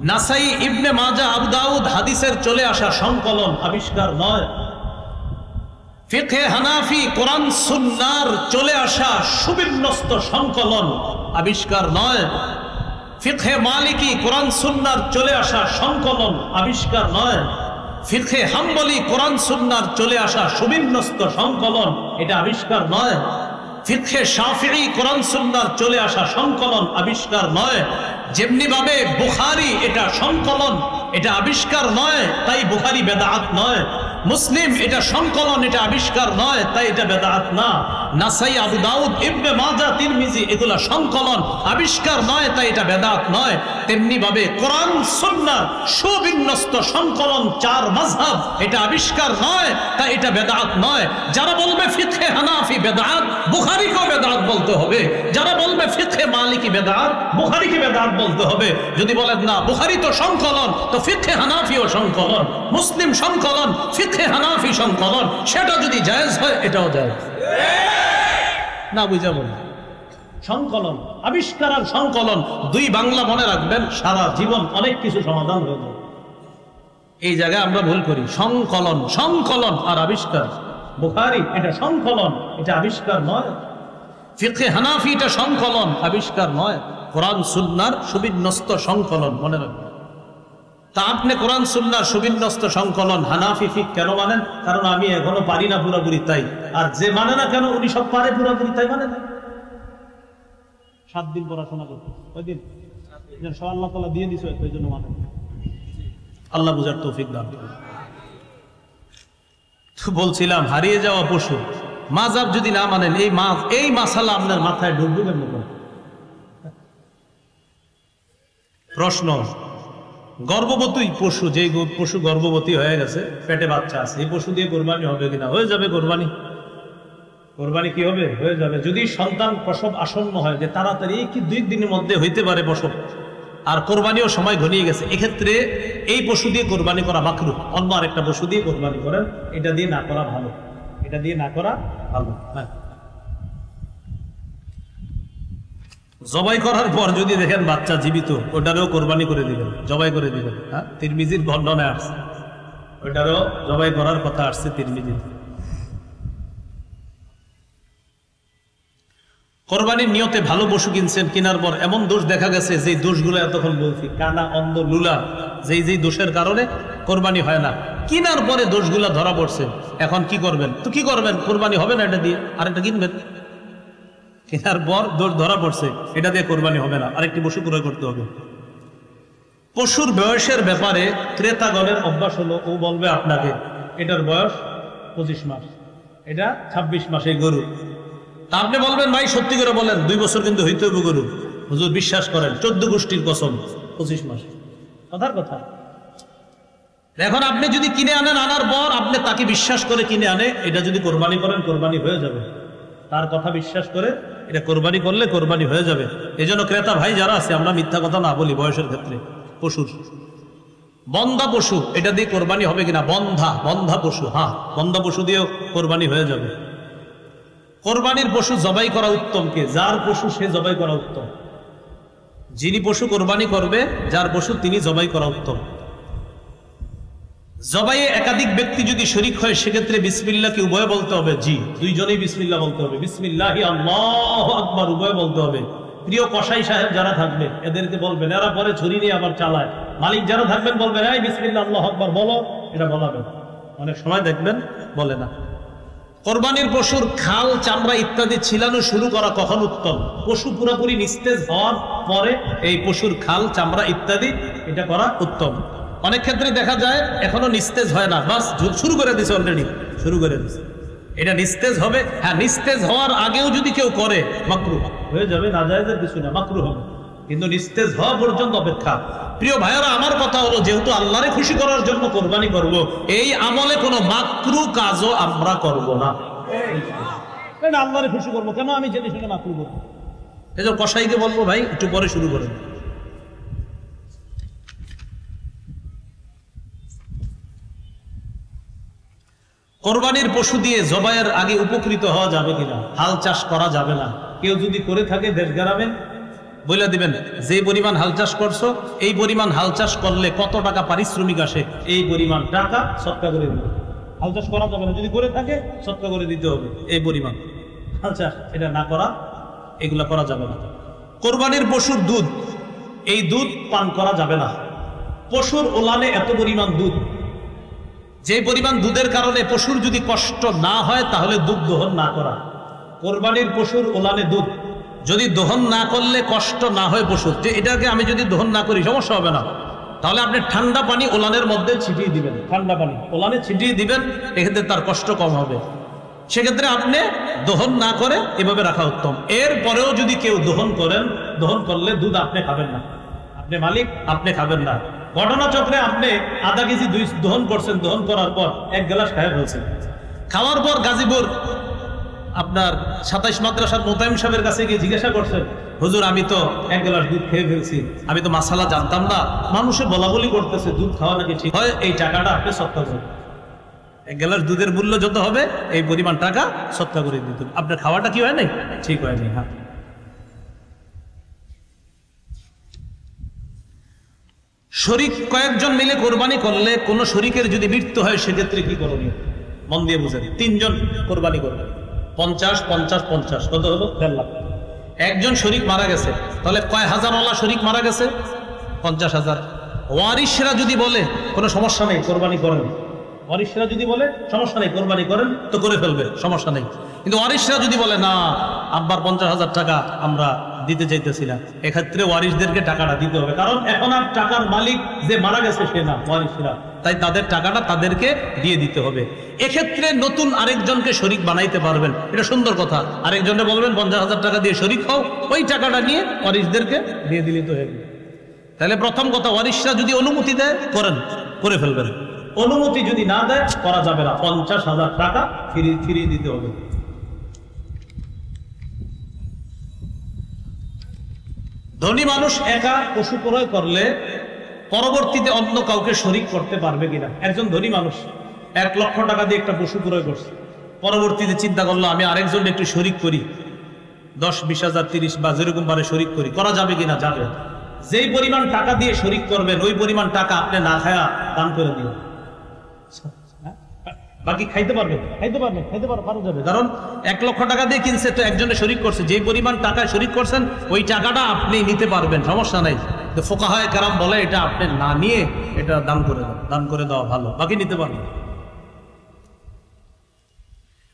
A: নাসাই, ইবনে মাজা, আবু দাউদ হাদিসের চলে আসা সংকলন, আবিষ্কার নয়। ফিকহে হানাফি, কোরআন সুন্নাহর চলে আসা সুবিন্যস্ত সংকলন, আবিষ্কার নয়। ফিকহে মালিকি, কোরআন সুন্নাহর চলে আসা সংকলন, আবিষ্কার নয়। ফিকহে হাম্বলি, কোরআন সুন্নাহর চলে আসা সুবিন্যস্ত সংকলন, এটা আবিষ্কার নয়। ফিকহে শাফিঈ, কোরআন সুন্নাহর চলে আসা সংকলন, আবিষ্কার নয়। যেমনি ভাবে বুখারী এটা সংকলন, এটা আবিষ্কার নয়, তাই বুখারী বেদাত নয়। মুসলিম এটা সংকলন, এটা আবিষ্কার নয়, তাই এটা বেদাত না। নাসাই, আবু দাউদ, ইবনে মাজাহ, তিরমিজি এগুলা সংকলন, আবিষ্কার নয়, তাই এটা বেদাত নয়। তেমনি ভাবে কোরআন সুন্নাহর সুবিন্যস্ত সংকলন, চার মাযহাব, এটা আবিষ্কার নয়, তাই এটা বেদাত নয়। যারা বলবে ফিকহে হানাফি বেদাত, বুখারীকেও বেদাত বলতে হবে। যারা বলবে ফিকহে মালিকি বেদাত, বুখারীকে বেদাত বলতে হবে। যদি বলেন না বুখারী তো সংকলন, তো ফিকহে হানাফিও সংকলন, মুসলিম সংকলন, ফিকহে হানাফি সংকলন, সেটা যদি জায়েজ হয় এটাও জায়েজ না। বুঝা বল সংকলন, আবিষ্কার আর সংকলন, দুই বাংলা মনে রাখবেন, সারা জীবন অনেক কিছু সমাধান হয়ে যাবে। এই জায়গায় আমরা ভুল করি। সংকলন, সংকলন আর আবিষ্কার। বুখারী এটা সংকলন, এটা আবিষ্কার নয়। ফিকহে হানাফি এটা সংকলন, আবিষ্কার নয়। কোরআন সুন্নাহর সুবিন্যস্ত সংকলন, মনে রাখবেন। তা আপনি কোরআন সুন্নাহর সুবিন্যস্ত সংকলন হানাফি ফিক কেন মানেন? কারণ আমি এখনো পারি না পুরোপুরি, তাই। আর যে মানে না কেন, উনি সব পারে পুরোপুরি, তাই মানে না। 7 দিন পড়াশোনা করতে, ওই দিন আল্লাহ তাআলা দিয়ে দিছে, ওই জন্য মানে আল্লাহ বুঝার তৌফিক দান করুন। তো বলছিলাম হারিয়ে যাওয়া পশু মাযহাব যদি না মানেন, এই মাসালা আপনার মাথায় ঢুকবে কেন? প্রশ্ন, গর্ভবতী পশু, যে পশু গর্ভবতী হয়ে গেছে, পেটে বাচ্চা আছে, এই পশু দিয়ে কোরবানি হবে কিনা? হয়ে যাবে কোরবানি। কোরবানি কি হবে? হয়ে যাবে। যদি সন্তান প্রসব আসন্ন হয়, যে তাড়াতাড়ি কি 2 দিনের মধ্যে হইতে পারে প্রসব, আর কোরবানিও সময় ঘনিয়ে গেছে, এক্ষেত্রে এই পশু দিয়ে কোরবানি করা মাকরুহ। অন্য আরেকটা পশু দিয়ে কোরবানি করেন, এটা দিয়ে না করা ভালো, এটা দিয়ে না করা ভালো। হ্যাঁ, জবাই করার পর যদি দেখেন বাচ্চা জীবিত, ওটারও কোরবানি করে দিবেন, জবাই করে দিবেন। হ্যাঁ, তিরমিজির বর্ণনায় আসছে, ওটারও জবাই করার কথা আসছে তিরমিজির। কোরবানির নিয়তে ভালো পশু কিনছেন, কেনার পর এমন দোষ দেখা গেছে, যে দোষগুলো এতক্ষণ বলছি, কানা, অন্ধ, লুলা, যেই দোষের কারণে কোরবানি হয় না, কেনার পরে দোষগুলা ধরা পড়ছে। এখন কি করবেন? তো কি করবেন? কোরবানি হবে না এটা দিয়ে, আরেকটা কিনবেন। কেনার পর দোষ ধরা পড়ছে, এটা দিয়ে কোরবানি হবে না, আরেকটি পশু ক্রয় করতে হবে। পশুর বয়সের ব্যাপারে ক্রেতাগণের অভ্যাস হলো, ও বলবে আপনাকে এটার বয়স 25 মাস, এটা 26 মাস এই গরু। তা আপনি বলবেন ভাই সত্যি করে বলেন, 2 বছর কিন্তু হইতে হবে গরু। হুজুর বিশ্বাস করেন, 14 গোষ্ঠীর কসম, 25 মাস, কথার কথা। এখন আপনি যদি কিনে আনেন, আনার পর আপনি তাকে বিশ্বাস করে কিনে আনে, এটা যদি কোরবানি করেন, কোরবানি হয়ে যাবে। তার কথা বিশ্বাস করে এটা কোরবানি করলে কোরবানি হয়ে যাবে। এই জন্য ক্রেতা ভাই যারা আছে, আমরা মিথ্যা কথা না বলি বয়সের ক্ষেত্রে। পশুর বন্ধা পশু, এটা দিয়ে কোরবানি হবে কিনা? বন্ধা পশু, হ্যাঁ, বন্ধা পশু দিয়েও কোরবানি হয়ে যাবে। কোরবানির পশু জবাই করা উত্তম কে? যার পশু সে জবাই করা উত্তম। যিনি পশু কোরবানি করবে, যার পশু তিনি জবাই করা উত্তম। জবাইয়ে একাধিক ব্যক্তি যদি শরীক হয়, সেক্ষেত্রে বিসমিল্লাহ কি উভয় বলতে হবে? জি, দুইজনেই বিসমিল্লাহ বলতে হবে। বিসমিল্লাহি আল্লাহু আকবার উভয় বলতে হবে। প্রিয় কসাই সাহেব যারা থাকবে, এদেরকে বলবেন, এরা পরে ছুরি নিয়ে আবার চালায়। মালিক যারা থাকবেন বলবেন, এই বিসমিল্লাহ আল্লাহু আকবার বলো, এটা বলাবেন। অনেক সময় দেখবেন বলে না। কোরবানির পশুর খাল, চামড়া ইত্যাদি ছিলানো শুরু করা কখন উত্তম? পশু পুরোপুরি নিস্তেজ হওয়ার পরে এই পশুর খাল, চামড়া ইত্যাদি এটা করা উত্তম। অনেক ক্ষেত্রে দেখা যায় এখনো নিস্তেজ হয় না, বাস শুরু করে দিছে, অলরেডি শুরু করে দিছে, এটা নিস্তেজ হবে। হ্যাঁ, নিস্তেজ হওয়ার আগেও যদি কেউ করে মাকরুহ হয়ে যাবে, নাজায়েজের কিছু না, মাকরুহ হবে, কিন্তু নিস্তেজ হওয়া পর্যন্ত অপেক্ষা। প্রিয় ভাইয়েরা, আমার কথা হলো, যেহেতু আল্লাহরে খুশি করার জন্য কোরবানি করব, এই আমলে কোনো মাকরুহ কাজও আমরা করব না। আল্লাহরে খুশি করবো কেন? আমি জেনে শুনে মাকরুহ করবো এই যে কসাইকে বলবো ভাই একটু পরে শুরু করেন। কোরবানির পশু দিয়ে জবাইয়ের আগে উপকৃত হওয়া যাবে কিনা? হাল চাষ করা যাবে না। কেউ যদি করে থাকে দেশ গ্রামে বলে দিবেন, যে পরিমাণ হাল চাষ করছো এই পরিমাণ হাল চাষ করলে কত টাকা পারিশ্রমিক আসে, এই পরিমাণ টাকা সৎকা করে দিবে। হাল চাষ করা যাবে না, যদি করে থাকে সৎকা করে দিতে হবে এই পরিমাণ। হাল চাষ এটা না করা, এগুলা করা যাবে না। কোরবানির পশুর দুধ, এই দুধ পান করা যাবে না। পশুর ওলানে এত পরিমাণ দুধ, যে পরিমাণ দুধের কারণে পশুর যদি কষ্ট না হয় তাহলে দুধ দহন না করা। কোরবানির পশুর ওলানে দুধ যদি দহন না করলে কষ্ট না হয় পশুর, যে এটাকে আমি যদি দহন না করি সমস্যা হবে না, তাহলে আপনি ঠান্ডা পানি ওলানের মধ্যে ছিটিয়ে দিবেন, ঠান্ডা পানি ওলানে ছিটিয়ে দিবেন, এক্ষেত্রে তার কষ্ট কম হবে। সেক্ষেত্রে আপনি দহন না করে এভাবে রাখা উত্তম। এরপরেও যদি কেউ দহন করেন, দহন করলে দুধ আপনি খাবেন না, আপনি মালিক, আপনি খাবেন না। ঘটনাচক্রে আপনি আধা কেজি দহন করছেন, দহন করার পর 1 গ্লাস খায় ফেলছেন। খাওয়ার পর গাজীপুর আপনার 27 মাদ্রাসার মোতায়েম সাহেবের কাছে গিয়ে জিজ্ঞাসা করছেন, হুজুর আমি তো 1 গ্লাস দুধ খেয়ে ফেলছি, আমি তো মাসালা জানতাম না, মানুষে বলা বলি করতেছে দুধ খাওয়া নাকি ঠিক হয়, এই টাকাটা আপনি সৎকা করুন। 1 গ্লাস দুধের মূল্য যত হবে এই পরিমাণ টাকা সৎকা করে দিত। আপনার খাওয়াটা কি হয় নাই? ঠিক হয়নি। হ্যাঁ, শরীক কয়েকজন মিলে কোরবানি করলে কোন শরীকের যদি মৃত্যু হয় সেক্ষেত্রে কি করণীয়? মন দিয়ে বুঝেন। 3 জন কোরবানি করবে, 50 50 50, কত হলো? 1.5 লাখ। একজন শরীক মারা গেছে, তাহলে কয় হাজার ওয়ালা শরীক মারা গেছে? 50,000। ওয়ারিশরা যদি বলে কোনো সমস্যা নেই কোরবানি করেন, ওয়ারিশরা যদি বলে সমস্যা নেই কোরবানি করেন, তো করে ফেলবে, সমস্যা নেই। কিন্তু ওয়ারিশরা যদি বলে না আব্বার 50,000 টাকা আমরা দিতে চাইতেছি না, এক্ষেত্রে ওয়ারিশদেরকে টাকাটা দিতে হবে, কারণ এখন আর টাকার মালিক যে মারা গেছে সে না, ওয়ারিশরা, তাই তাদের টাকাটা তাদেরকে দিয়ে দিতে হবে। এক্ষেত্রে নতুন আরেকজনকে শরীক বানাইতে পারবেন, এটা সুন্দর কথা। আরেকজনকে বলবেন 50,000 টাকা দিয়ে শরীক হও, ওই টাকাটা নিয়ে ওয়ারিশদেরকে দিয়ে দিলে তো হবে। তাহলে প্রথম কথা, ওয়ারিশরা যদি অনুমতি দেয় করেন, করে ফেলবেন। অনুমতি যদি না দেয় করা যাবে না, 50,000 টাকা ফিরিয়ে দিতে হবে। ধনী মানুষ একা পশু ক্রয় করলে পরবর্তীতে অন্য কাউকে শরীক করতে পারবে কিনা? একজন ধনী মানুষ 1 লক্ষ টাকা দিয়ে একটা পশু ক্রয় করছে, পরবর্তীতে চিন্তা করলো আমি আরেকজন একটু শরীক করি, 10, 20,000, 30 বা যেরকম পারে শরীক করি, করা যাবে কিনা? যাবে। যেই পরিমাণ টাকা দিয়ে শরীক করবেন ওই পরিমাণ টাকা আপনি না খায়া দান করে দিন, বাকি খাইতে পারবেন, পারা যাবে। কারণ 1 লক্ষ টাকা দিয়ে কিনছে, তো একজনে শরীক করছে, যেই পরিমাণ টাকায় শরীক করছেন ওই টাকাটা আপনি নিতে পারবেন, সমস্যা নাই। তো ফুকাহায়ে কেরাম বলে এটা আপনি না নিয়ে এটা দান করে দেন, দান করে দেওয়া ভালো, বাকি নিতে পারবেন।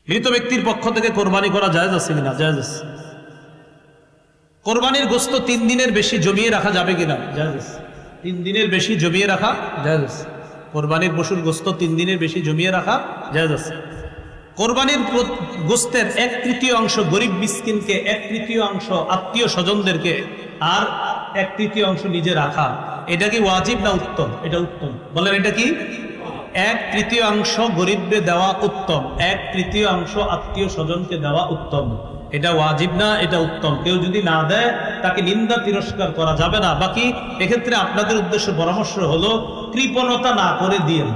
A: মৃত ব্যক্তির পক্ষ থেকে কোরবানি করা জায়েজ আছে কিনা? জায়েজ আছে। কোরবানির গোশত 3 দিনের বেশি জমিয়ে রাখা যাবে কিনা? জায়েজ আছে। 3 দিনের বেশি জমিয়ে রাখা জায়েজ আছে। কোরবানির পশুর গোশত 3 দিনের বেশি জমিয়ে রাখা জায়েজ আছে। কোরবানির গোশতের 1/3 অংশ গরিব মিসকিনকে, 1/3 অংশ আত্মীয় স্বজনদেরকে, আর 1/3 অংশ নিজে রাখা, এটা কি ওয়াজিব না উত্তম? এটা উত্তম। বলেন এটা কি? 1/3 অংশ গরিবকে দেওয়া উত্তম, 1/3 অংশ আত্মীয় স্বজনকে দেওয়া উত্তম। এটা ওয়াজিব না, এটা উত্তম। কেউ যদি না দেয় তাকে নিন্দা তিরস্কার করা যাবে না। বাকি এক্ষেত্রে আপনাদের উদ্দেশ্য পরামর্শ হলো কৃপণতা না করে দিয়েন।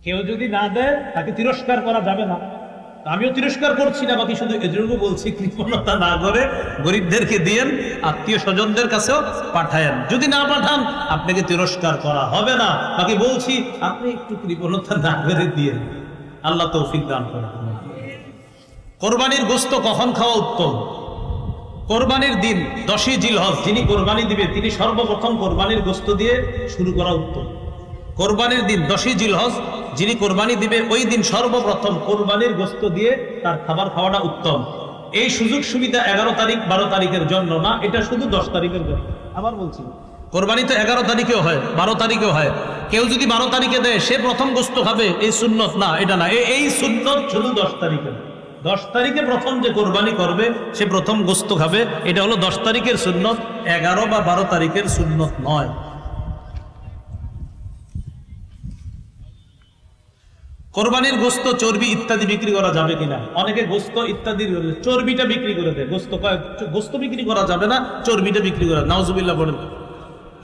A: কেউ যদি না দেয় তাকে তিরস্কার করা যাবে না, আমিও তিরস্কার করছি না, বাকি শুধু এজন্য বলছি কৃপণতা না করে গরিবদেরকে দিয়েন, আত্মীয় স্বজনদের কাছেও পাঠায়েন। যদি না পাঠান আপনাকে তিরস্কার করা হবে না, বাকি বলছি আপনি একটু কৃপণতা না করে দিয়েন। আল্লাহ তৌফিক দান করেন। কোরবানির গোশত কখন খাওয়া উত্তম? কোরবানির দিন 10ই জিলহজ যিনি কোরবানি দিবে তিনি সর্বপ্রথম কোরবানির গোশত দিয়ে শুরু করা উত্তম। কোরবানির দিন 10ই জিলহজ যিনি কোরবানি দিবে ওই দিন সর্বপ্রথম কোরবানির গোশত দিয়ে তার খাবার খাওয়াটা উত্তম। এই সুযোগ সুবিধা 11 তারিখ 12 তারিখের জন্য না, এটা শুধু 10 তারিখের জন্য। আবার বলছি, কোরবানি তো 11 তারিখেও হয়, 12 তারিখেও হয়। কেউ যদি 12 তারিখে দেয় সে প্রথম গোশত খাবে, এই সুন্নত না, এটা না। এই সুন্নত শুধু 10 তারিখে। 10 তারিখে প্রথম যে কোরবানি করবে সে প্রথম গোশত খাবে, এটা হলো 10 তারিখের সুন্নত, 11 বা 12 তারিখের সুন্নত নয়। কোরবানির গোস্ত, চর্বি ইত্যাদি বিক্রি করা যাবে কিনা? অনেকে গোস্ত ইত্যাদি চর্বিটা বিক্রি করে দেয়। গোস্ত বিক্রি করা যাবে না, চর্বিটা বিক্রি করা, নাউজুবিল্লাহ বলেন।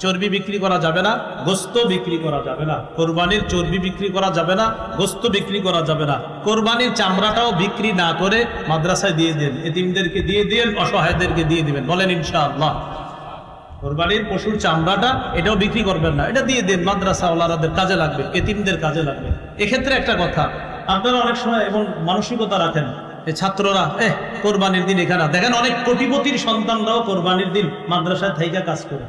A: চর্বি বিক্রি করা যাবে না, গোস্ত বিক্রি করা যাবে না। কোরবানির চর্বি বিক্রি করা যাবে না, গোস্ত বিক্রি করা যাবে না। কোরবানির চামড়াটাও বিক্রি না করে মাদ্রাসায় দিয়ে দেন, এতিমদেরকে দিয়ে দিন, অসহায়দেরকে দিয়ে দিবেন, বলেন ইনশাআল্লাহ। কোরবানির পশুর চামড়াটা এটাও বিক্রি করবেন না, এটা দিয়ে দেন, মাদ্রাসাওয়ালাদের কাজে লাগবে, এতিমদের কাজে লাগবে। এক্ষেত্রে একটা কথা, আপনারা অনেক সময় এবং মানসিকতা রাখেন যে ছাত্ররা কোরবানির দিন এখানে দেখেন, অনেক কোটিপতির সন্তানরাও কোরবানির দিন মাদ্রাসায় থাইকা কাজ করে,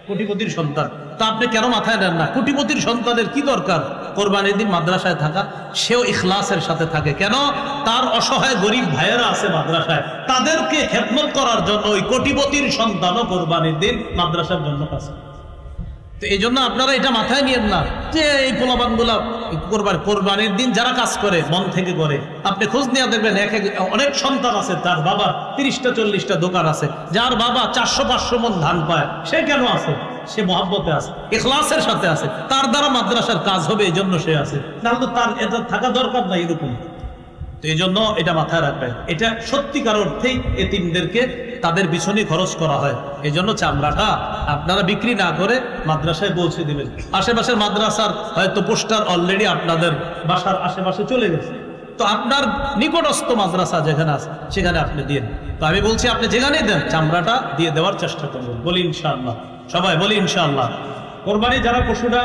A: কোটিপতির সন্তান। তা আপনি কেন মাথায় নেন না? কোটিপতির সন্তানের কি দরকার কোরবানির দিন মাদ্রাসায় থাকা? সেও ইখলাসের সাথে থাকে। কেন? তার অসহায় গরিব ভাইয়েরা আছে মাদ্রাসায়, তাদেরকে খেদমত করার জন্য ওই কোটিপতির সন্তানও কোরবানির দিন মাদ্রাসার জন্য কাজ করে। তো এই জন্য আপনারা এটা মাথায় নিয়েন না যে এই পোলাপানগুলা কোরবানির দিন যারা কাজ করে মন থেকে করে। আপনি খোঁজ নিয়ে দেখবেন অনেক সন্তান আছে, তার বাবা 30টা 40টা দোকান আছে, যার বাবা 400-500 মন ধান পায়। সে কেন আছে? সে মহব্বতে আছে, ইখলাসের সাথে আছে, তার দ্বারা মাদ্রাসার কাজ হবে, এই জন্য সে আছে, তাহলে তো তার এটা থাকা দরকার নাই এরকম। তো এই জন্য এটা মাথায় রাখবেন, এটা সত্যিকার অর্থেই এতিমদেরকে তাদের পিছনে খরচ করা হয়। এই জন্য চামড়াটা আপনারা বিক্রি না করে মাদ্রাসায় পৌঁছে দিবেন। আশেপাশের মাদ্রাসার হয়তো পোস্টার অলরেডি আপনাদের বাসার আশেপাশে চলে গেছে, তো আপনার নিকটস্থ মাদ্রাসা যেখানে আছে সেখানে আপনি দিন। তো আমি বলছি আপনি যেখানেই দেন চামড়াটা দিয়ে দেওয়ার চেষ্টা করবেন, বলি ইনশাআল্লাহ। সবাই বলি ইনশাআল্লাহ। কোরবানি যারা পশুটা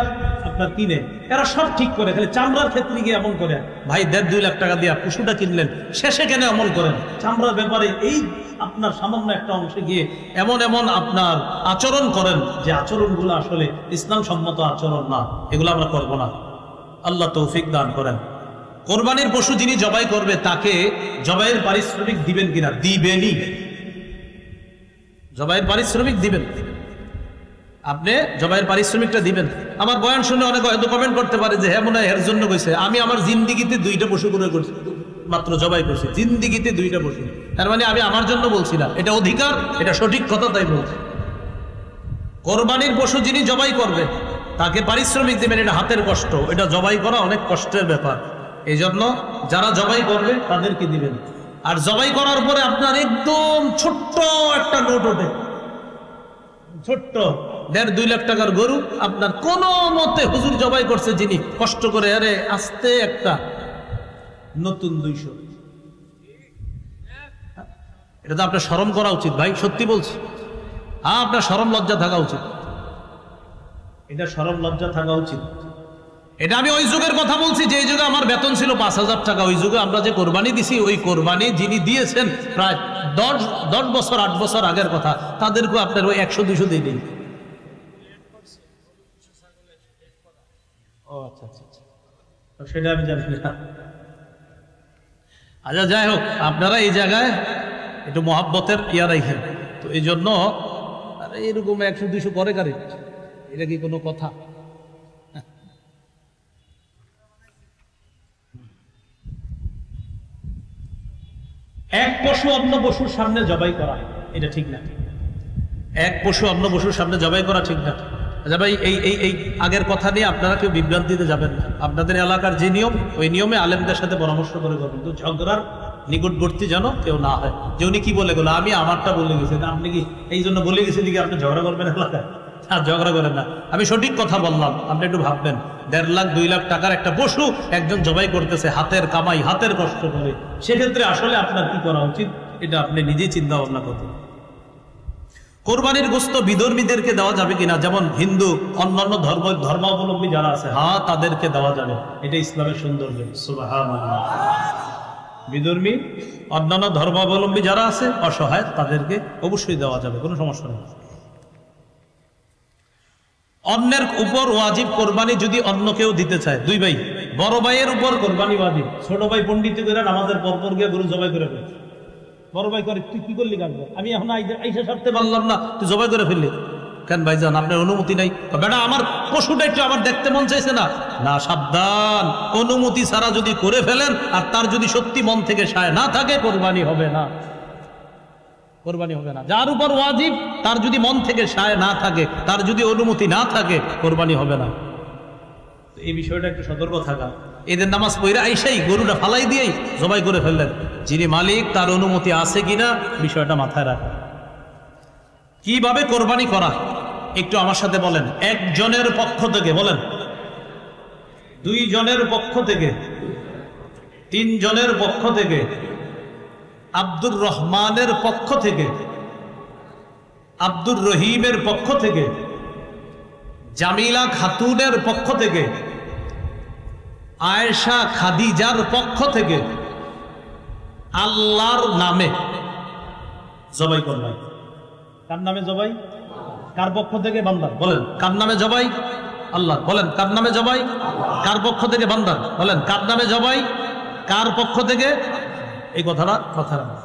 A: আপনার কিনে, এরা সব ঠিক করে, খালি চামড়ার ক্ষেত্রে গিয়ে এমন করে, ভাই 1.5-2 লাখ টাকা দিয়ে পশুটা কিনলেন, শেষে কেন এমন করেন? চামড়ার ব্যাপারে এই আপনার সামান্য একটা অংশে গিয়ে এমন এমন আপনার আচরণ করেন যে আচরণগুলো আসলে ইসলাম সম্মত আচরণ না, এগুলো আমরা করব না। আল্লাহ তৌফিক দান করেন। কোরবানির পশু যিনি জবাই করবে তাকে জবাইয়ের পারিশ্রমিক দিবেন কিনা? দিবেনই। জবাইয়ের পারিশ্রমিক দিবেন, আপনি জবাইয়ের পারিশ্রমিকটা দিবেন। আমার বয়ান শুনে অনেকে হয়তো কমেন্ট করতে পারে যে হ্যাঁ মনে হয় এর জন্য কইছে। আমি আমার জিন্দিগিতে 2টা পশু করে করছি, মাত্র জবাই করছি, জিন্দিগিতে 2টা পশু। তার মানে আমি আমার জন্য বলছি না, এটা অধিকার, এটা সঠিক কথা, তাই বলছি। কোরবানির পশু যিনি জবাই করবে তাকে পারিশ্রমিক দিবেন, এটা হাতের কষ্ট, এটা জবাই করা অনেক কষ্টের ব্যাপার। এই জন্য যারা জবাই করবে তাদেরকে দিবেন। আর জবাই করার পরে আপনার একদম ছোট্ট একটা নোট ওঠে, ছোট্ট 1.5-2 লাখ টাকার গরু আপনার কোন মতে হুজুর জবাই করছে যিনি কষ্ট করে, আরে আস্তে একটা নতুন 200। এটা তো আপনার শরম করা উচিত ভাই, সত্যি বলছি। হ্যাঁ, আপনার শরম লজ্জা থাকা উচিত, এটা শরম লজ্জা থাকা উচিত। এটা আমি ওই যুগের কথা বলছি যে এই যুগে আমার বেতন ছিল 5,000 টাকা। ওই যুগে আমরা যে কোরবানি দিছি, ওই কোরবানি যিনি দিয়েছেন প্রায় 10 বছর 8 বছর আগের কথা, তাদেরকে আপনার ওই 100-200 দিয়ে দিন। ও আচ্ছা আচ্ছা আচ্ছা, সেটা আমি জানি না। আচ্ছা, যাই হোক, আপনারা এই জায়গায় একটু মহাব্বতের ইয়া রাখেন। তো এই জন্য এরকম 100-200 করে কারে, এটা কি কোনো কথা? এক পশু অন্য পশুর সামনে জবাই করা এটা ঠিক না। এক পশু অন্য পশুর সামনে জবাই করা ঠিক না। আচ্ছা ভাই, এই আগের কথা নিয়ে আপনারা কেউ বিভ্রান্তিতে যাবেন না। আপনাদের এলাকার যে নিয়ম, ওই নিয়মে আলেমদের সাথে পরামর্শ করে করবেন, তো ঝগড়ার নিকটবর্তী যেন কেউ না হয়। যে উনি কি বলে গেল, আমি আমারটা বলে গেছি, আপনি কি এই জন্য বলে গেছি দিকে আপনি ঝগড়া করবেন এলাকায়? আর ঝগড়া করেন না, আমি সঠিক কথা বললাম, আপনি একটু ভাববেন। 1.5 লাখ 2 লাখ টাকার একটা পশু একজন জবাই করতেছে, হাতের কামাই, হাতের কষ্ট করে। সেক্ষেত্রে আসলে আপনার কি করা উচিত, এটা আপনি নিজেই চিন্তা ভাবনা করতে। কোরবানির গোস্ত বিধর্মীদেরকে দেওয়া যাবে কিনা? যেমন হিন্দু, অন্যান্য ধর্মাবলম্বী যারা আছে, হ্যাঁ তাদেরকে দেওয়া যাবে, এটা ইসলামের সৌন্দর্য। সুবহানাল্লাহ। বিধর্মী, অন্যান্য ধর্মাবলম্বী যারা আছে অসহায়, তাদেরকে অবশ্যই দেওয়া যাবে, কোনো সমস্যা নেই। অন্যের উপর ওয়াজিব কোরবানি যদি অন্য কেউ দিতে চায়, 2 ভাই, বড় ভাইয়ের উপর কোরবানি ওয়াজিব, ছোট ভাই পণ্ডিত করে নামাজের পরপর গিয়ে গরু জবাই করে ফেলে। বড় ভাই করে, তুই কি করলি কাটবো, আমি এখন আইসা ছাড়তে পারলাম না, তুই জবাই করে ফেললি কেন ভাইজান? আপনার অনুমতি নাই? বেটা আমার পশুটা একটু আমার দেখতে মন চাইছে না। না, সাবধান, অনুমতি ছাড়া যদি করে ফেলেন আর তার যদি সত্যি মন থেকে সায় না থাকে, কোরবানি হবে না, কোরবানি হবে না। যার উপর ওয়াজিব তার যদি মন থেকে সায় না থাকে, তার যদি অনুমতি না থাকে, কোরবানি হবে না। এই বিষয়টা একটু সতর্ক থাকা। ঈদের নামাজ পড়ে আইসাই গরুটা ফালাই দিয়েই জবাই করে ফেললেন, যিনি মালিক তার অনুমতি আছে কিনা বিষয়টা মাথায় রাখা। কিভাবে কোরবানি করা একটু আমার সাথে বলেন। একজনের পক্ষ থেকে বলেন, দুইজনের পক্ষ থেকে, তিনজনের পক্ষ থেকে, আব্দুর রহমানের পক্ষ থেকে, আব্দুর রহিমের পক্ষ থেকে, জামিলা খাতুনের পক্ষ থেকে, আয়েশা খাদিজার পক্ষ থেকে আল্লাহর নামে জবাই করবেন। কার নামে জবাই? কার পক্ষ থেকে? বান্দার। বলেন কার নামে জবাই? আল্লাহ। বলেন কার নামে জবাই? কার পক্ষ থেকে? বান্দার। বলেন কার নামে জবাই? কার পক্ষ থেকে? এই কথাটা মাথায় রাখবেন।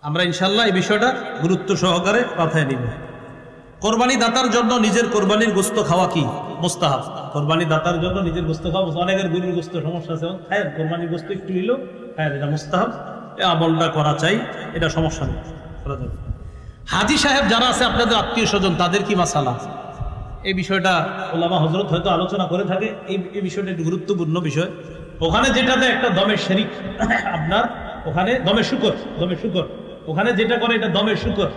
A: আমরা ইনশাল্লাহ এই বিষয়টা গুরুত্ব সহকারে মাথায় নিব। কোরবানি দাতার জন্য নিজের কোরবানির গোশত খাওয়া কি মুস্তাহাব? কোরবানি দাতার জন্য নিজের গোশত খাওয়া, অনেকের গরুর গোশত সমস্যা আছে, খায় কোরবানির গোশত একটু নিলেও খায়, এটা মুস্তাহাব, এই আমলটা করা চাই, এটা সমস্যা নেই, করা যাবে। হাজী সাহেব যারা আছে আপনাদের আত্মীয় স্বজন, তাদের কি মাসালা? এই বিষয়টা ওলামা হযরত হয়তো আলোচনা করে থাকে। এই বিষয়টা একটু গুরুত্বপূর্ণ বিষয়। ওখানে যেটাতে একটা দমের শরীক, আপনার ওখানে দমের শুকর, ওখানে যেটা করে এটা দমের শুকর।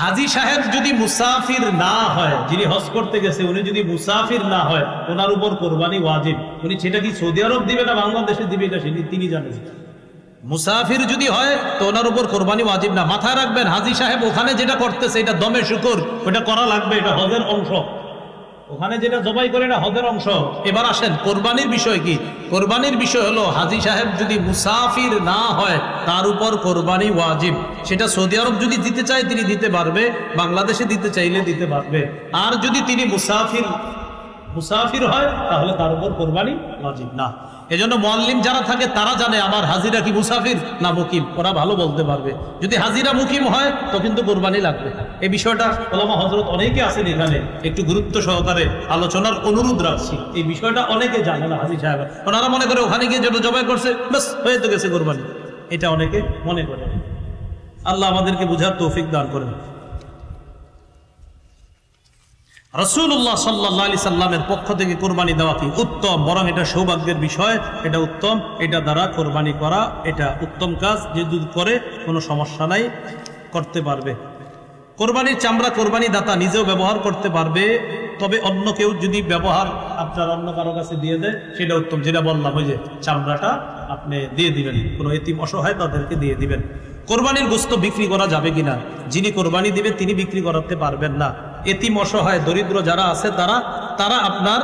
A: হাজী সাহেব যদি মুসাফির না হয়, যিনি হজ করতে গেছে উনি যদি মুসাফির না হয়, ওনার উপর কোরবানি ওয়াজিব। উনি সেটা কি সৌদি আরব দিবে না বাংলাদেশে দিবে, এটা তিনি জানেন। মুসাফির যদি হয় তো ওনার উপর কোরবানি ওয়াজিব না। মাথায় রাখবেন, হাজী সাহেব ওখানে যেটা করতেছে এটা দমে শুকর, ওটা করা লাগবে, এটা হজের অংশ। ওখানে যেটা জবাই করে এটা হজের অংশ। এবার আসেন কোরবানির বিষয় কি? কোরবানির বিষয় হলো হাজী সাহেব যদি মুসাফির না হয় তার উপর কোরবানি ওয়াজিব। সেটা সৌদি আরব যদি দিতে চায় তিনি দিতে পারবে, বাংলাদেশে দিতে চাইলে দিতে পারবে। আর যদি তিনি মুসাফির হয় তাহলে তার উপর কোরবানি ওয়াজিব না। এজন্য মুআল্লিম যারা থাকে তারা জানে আমার হাজিরা কি মুসাফির না মুকিম, ওরা ভালো বলতে পারবে। যদি হাজিরা মুকিম হয় তো কিন্তু কোরবানি লাগবে। এই বিষয়টা ওলামা হযরত অনেকে আছেন এখানে, একটু গুরুত্ব সহকারে আলোচনার অনুরোধ রাখছি। এই বিষয়টা অনেকে জানে না হাজী সাহেব, ওনারা মনে করে ওখানে গিয়ে যেটা জবাই করছে বাস হয়ে তো গেছে কোরবানি, এটা অনেকে মনে করে। আল্লাহ আমাদেরকে বুঝার তৌফিক দান করেন। রাসূলুল্লাহ সাল্লাল্লাহু আলাইহি সাল্লামের পক্ষ থেকে কোরবানি দেওয়া কি উত্তম, বরং এটা সৌভাগ্যের বিষয়, এটা উত্তম, এটা দ্বারা কোরবানি করা এটা উত্তম কাজ। যে যদি করে কোনো সমস্যা নাই, করতে পারবে। কোরবানির চামড়া কোরবানি দাতা নিজেও ব্যবহার করতে পারবে, তবে অন্য কেউ যদি ব্যবহার আপনার অন্য কারো কাছে দিয়ে দেয় সেটা উত্তম। যেটা বললাম ওই যে চামড়াটা আপনি দিয়ে দিবেন, কোনো এতিম অসহায় তাদেরকে দিয়ে দিবেন। কোরবানির গোশত বিক্রি করা যাবে কিনা? যিনি কোরবানি দিবেন তিনি বিক্রি করাতে পারবেন না। এতিম অসহায় দরিদ্র যারা আছে তারা আপনার,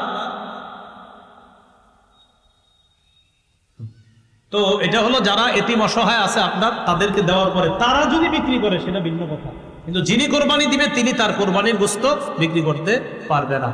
A: তো এটা হলো যারা এতিম অসহায় আছে আপনার, তাদেরকে দেওয়ার পরে তারা যদি বিক্রি করে সেটা ভিন্ন কথা, কিন্তু যিনি কোরবানি দিবে তিনি তার কোরবানির গোশত বিক্রি করতে পারবে না।